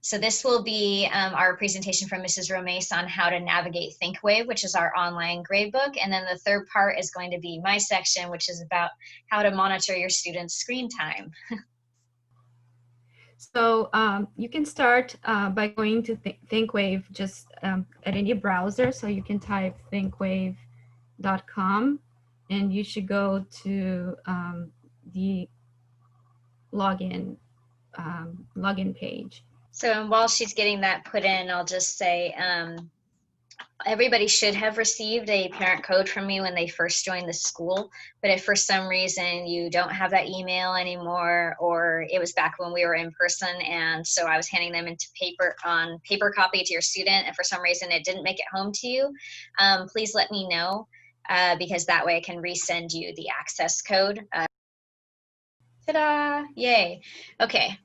So this will be our presentation from Mrs. Romace on how to navigate Thinkwave, which is our online gradebook. And then the third part is going to be my section, which is about how to monitor your students' screen time. So you can start by going to Thinkwave just at any browser. So you can type thinkwave.com and you should go to the login page. So while she's getting that put in, I'll just say everybody should have received a parent code from me when they first joined the school. But if for some reason you don't have that email anymore, or it was back when we were in person, and so I was handing them into paper copy to your student, and for some reason it didn't make it home to you, please let me know, because that way I can resend you the access code. Ta-da! Yay. Okay.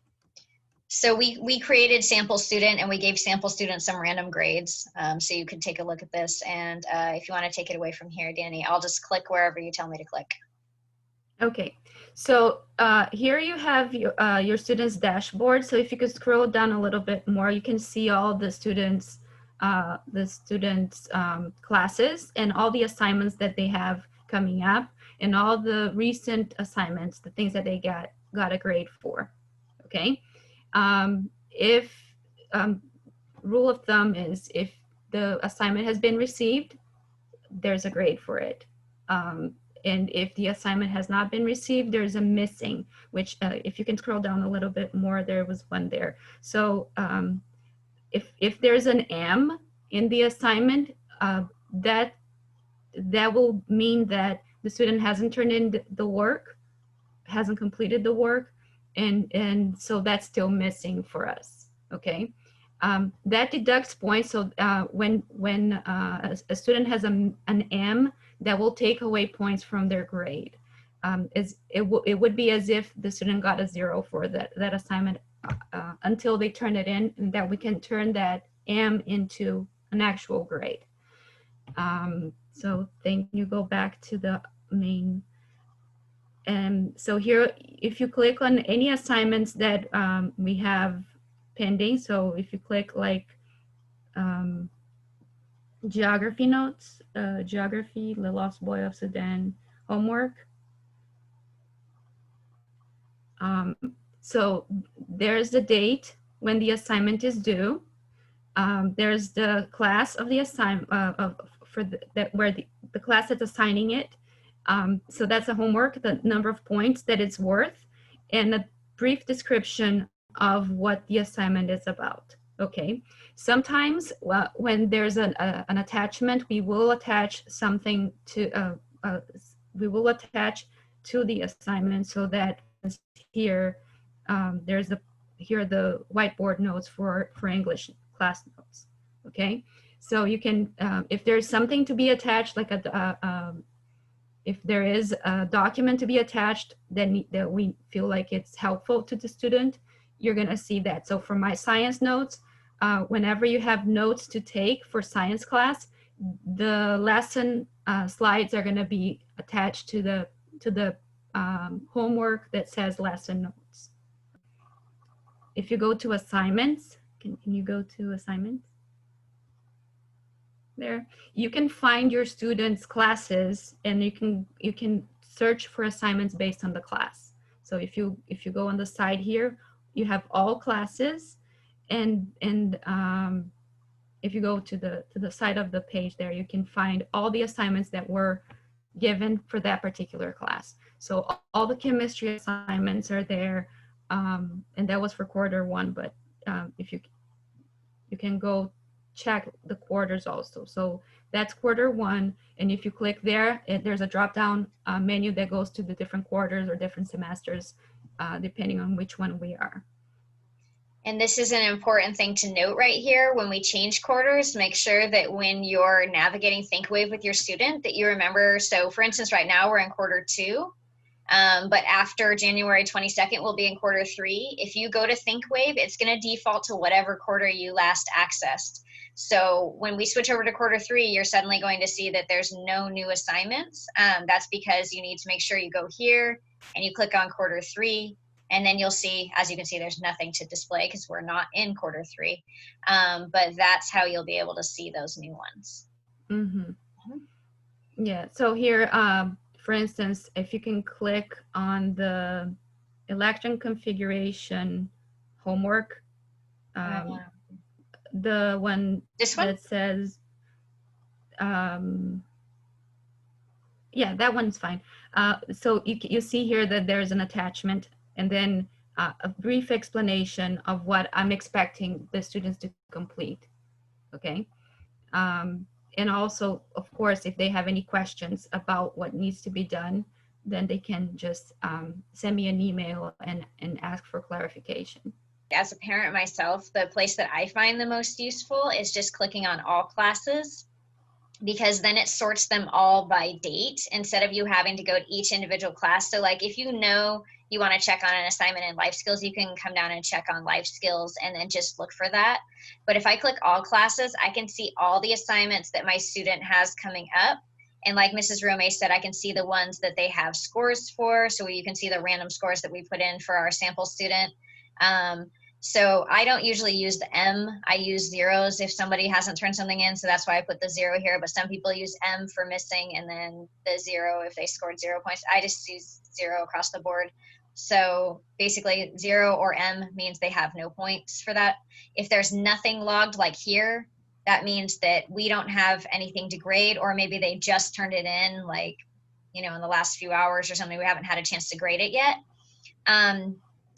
So we created sample student, and we gave sample student some random grades. So you could take a look at this. And if you want to take it away from here, Danny, I'll just click wherever you tell me to click. Okay, so here you have your students' dashboard. So if you could scroll down a little bit more, you can see all the students' classes and all the assignments that they have coming up, and all the recent assignments, the things that they got a grade for. Okay. Rule of thumb is if the assignment has been received, there's a grade for it. And if the assignment has not been received, there's a missing, which if you can scroll down a little bit more, there was one there. So if there's an M in the assignment, that will mean that the student hasn't turned in the work, hasn't completed the work, and so that's still missing for us. Okay, that deducts points. So when a student has an M, that will take away points from their grade. It would be as if the student got a 0 for that assignment until they turn it in, and that we can turn that M into an actual grade. So then you go back to the main. And so here, if you click on any assignments that we have pending, so if you click like geography notes, geography, the Lost Boy of Sudan homework. So there's the date when the assignment is due. There's the class of the assignment where the class that's assigning it. So that's a homework, the number of points that it's worth, and a brief description of what the assignment is about. Okay. Sometimes when there's an attachment, we will attach something to the assignment, so that here there's here are the whiteboard notes for English class notes. Okay. So you can if there's something to be attached, like if there is a document to be attached that we feel like it's helpful to the student, you're going to see that. So for my science notes, whenever you have notes to take for science class, the lesson slides are going to be attached to the homework that says lesson notes. If you go to assignments, can you go to assignments? There, you can find your students' classes, and you can search for assignments based on the class. So if you go on the side here, you have all classes, and if you go to the side of the page there, you can find all the assignments that were given for that particular class. So all the chemistry assignments are there, and that was for Q1, but if you can go check the quarters also. So that's Q1, and if you click there, there's a drop-down menu that goes to the different quarters or different semesters, depending on which one we are. And this is an important thing to note right here. When we change quarters, make sure that when you're navigating Thinkwave with your student, that you remember, so for instance, right now we're in Q2, but after January 22nd, we'll be in Q3. If you go to Thinkwave, it's going to default to whatever quarter you last accessed. So when we switch over to Q3, you're suddenly going to see that there's no new assignments. That's because you need to make sure you go here and you click on Q3, And then you'll see, as you can see, there's nothing to display because we're not in quarter 3. But that's how you'll be able to see those new ones. Yeah, so here, for instance, if you can click on the election configuration homework, the one This one? that says, yeah, that one's fine. So you see here that there's an attachment, and then a brief explanation of what I'm expecting the students to complete, okay? And also, of course, if they have any questions about what needs to be done, then they can just send me an email and ask for clarification. As a parent myself, the place that I find the most useful is just clicking on all classes, because then it sorts them all by date instead of you having to go to each individual class. So like if you know you want to check on an assignment in life skills, you can come down and check on life skills and then just look for that. But if I click all classes, I can see all the assignments that my student has coming up. And like Mrs. Romay said, I can see the ones that they have scores for. So you can see the random scores that we put in for our sample student. So I don't usually use the M. I use zeros if somebody hasn't turned something in. So that's why I put the 0 here. But some people use M for missing and then the 0 if they scored 0 points. I just use 0 across the board. So basically 0 or M means they have no points for that. If there's nothing logged like here, that means that we don't have anything to grade, or maybe they just turned it in like, in the last few hours or something. We haven't had a chance to grade it yet.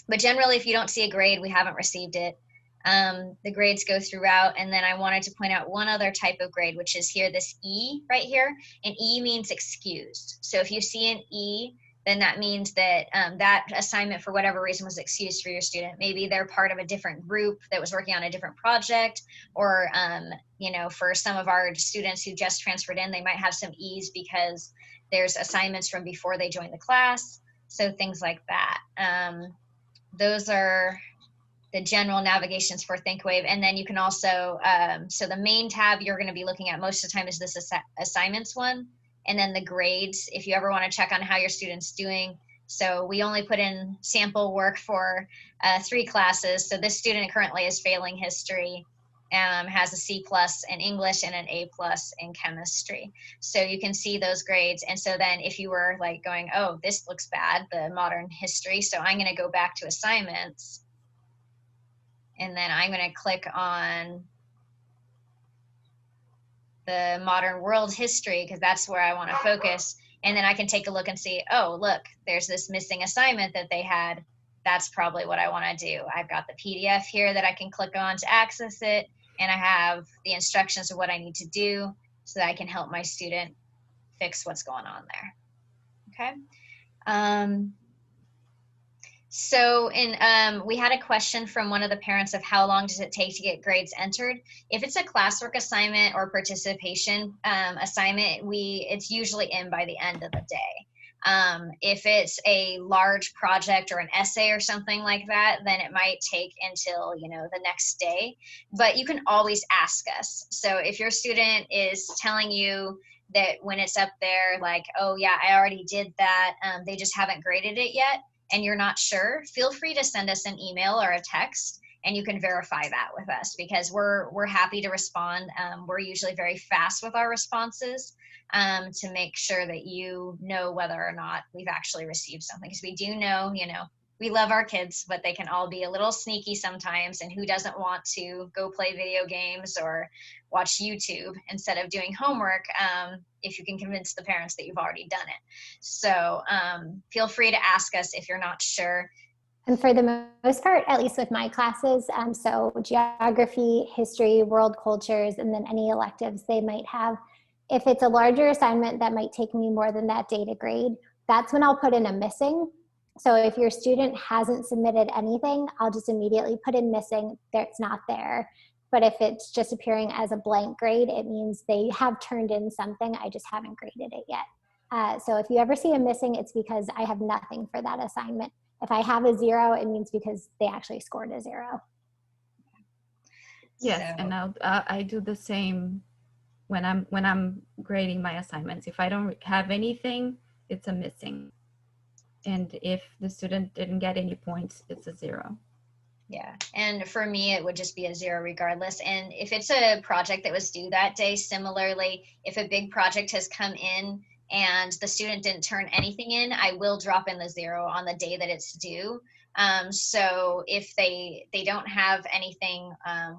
But generally, if you don't see a grade, we haven't received it. The grades go throughout. And then I wanted to point out one other type of grade, which is here, this E right here. And E means excused. So if you see an E, then that means that that assignment, for whatever reason, was excused for your student. Maybe they're part of a different group that was working on a different project, or, for some of our students who just transferred in, they might have some E's because there's assignments from before they joined the class. So things like that. Those are the general navigations for Thinkwave. And then you can also, so the main tab you're going to be looking at most of the time is this assignments one. And then the grades, if you ever want to check on how your student's doing. So we only put in sample work for 3 classes. So this student currently is failing history, has a C+ in English and an A+ in chemistry. So you can see those grades. And so then if you were like going, oh, this looks bad, the modern history, so I'm going to go back to assignments. And then I'm going to click on the modern world history, because that's where I want to focus. And then I can take a look and see, oh, look, there's this missing assignment that they had. That's probably what I want to do. I've got the PDF here that I can click on to access it. And I have the instructions of what I need to do so that I can help my student fix what's going on there. Okay. So we had a question from one of the parents of how long does it take to get grades entered? If it's a classwork assignment or participation assignment, it's usually in by the end of the day. If it's a large project or an essay or something like that, then it might take until, the next day. But you can always ask us. So if your student is telling you that when it's up there, like, oh yeah, I already did that, they just haven't graded it yet, and you're not sure, feel free to send us an email or a text, and you can verify that with us, because we're happy to respond. We're usually very fast with our responses to make sure that you know whether or not we've actually received something, because we do know, we love our kids, but they can all be a little sneaky sometimes, and who doesn't want to go play video games or watch YouTube instead of doing homework, if you can convince the parents that you've already done it. So feel free to ask us if you're not sure. And for the most part, at least with my classes, so geography, history, world cultures, and then any electives they might have, if it's a larger assignment that might take me more than that day to grade, that's when I'll put in a missing. So if your student hasn't submitted anything, I'll just immediately put in missing, it's not there. But if it's just appearing as a blank grade, it means they have turned in something, I just haven't graded it yet. So if you ever see a missing, it's because I have nothing for that assignment. If I have a 0, it means because they actually scored a 0. Yes, and I do the same when I'm grading my assignments. If I don't have anything, it's a missing. And if the student didn't get any points, it's a 0. Yeah, and for me, it would just be a 0 regardless. And if it's a project that was due that day, similarly, if a big project has come in and the student didn't turn anything in, I will drop in the 0 on the day that it's due. So if they don't have anything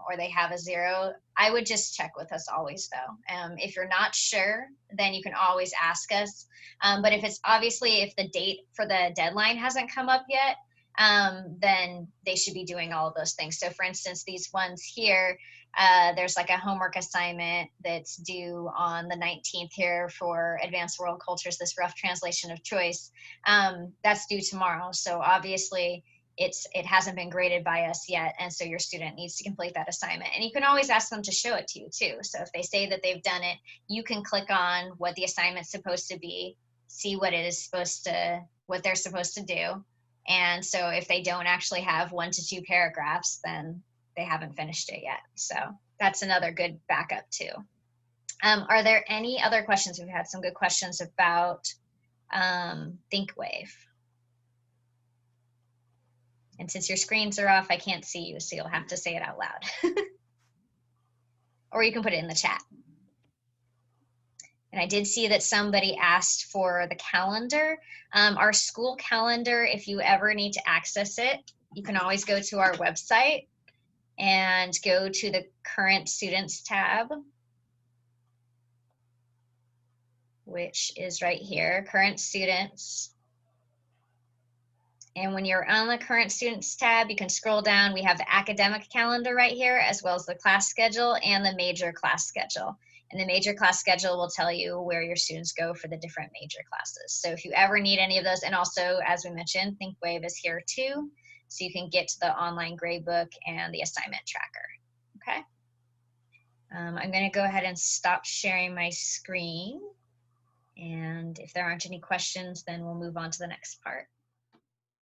or they have a 0, I would just check with us always though. If you're not sure, then you can always ask us. But if it's obviously, if the date for the deadline hasn't come up yet, then they should be doing all of those things. So for instance, these ones here, there's like a homework assignment that's due on the 19th here for Advanced World Cultures, this rough translation of choice. That's due tomorrow. So obviously it hasn't been graded by us yet. And so your student needs to complete that assignment. And you can always ask them to show it to you too. So if they say that they've done it, you can click on what the assignment's supposed to be, see what what they're supposed to do. And so if they don't actually have 1 to 2 paragraphs, then they haven't finished it yet. So that's another good backup too. Are there any other questions? We've had some good questions about Thinkwave. And since your screens are off, I can't see you, so you'll have to say it out loud. Or you can put it in the chat. And I did see that somebody asked for the calendar. Our school calendar, if you ever need to access it, you can always go to our website and go to the current students tab, which is right here, current students. And when you're on the current students tab, you can scroll down. We have the academic calendar right here, as well as the class schedule and the major class schedule. And the major class schedule will tell you where your students go for the different major classes. So if you ever need any of those, and also, as we mentioned, Thinkwave is here too. So you can get to the online gradebook and the assignment tracker, okay? I'm gonna go ahead and stop sharing my screen. And if there aren't any questions, then we'll move on to the next part.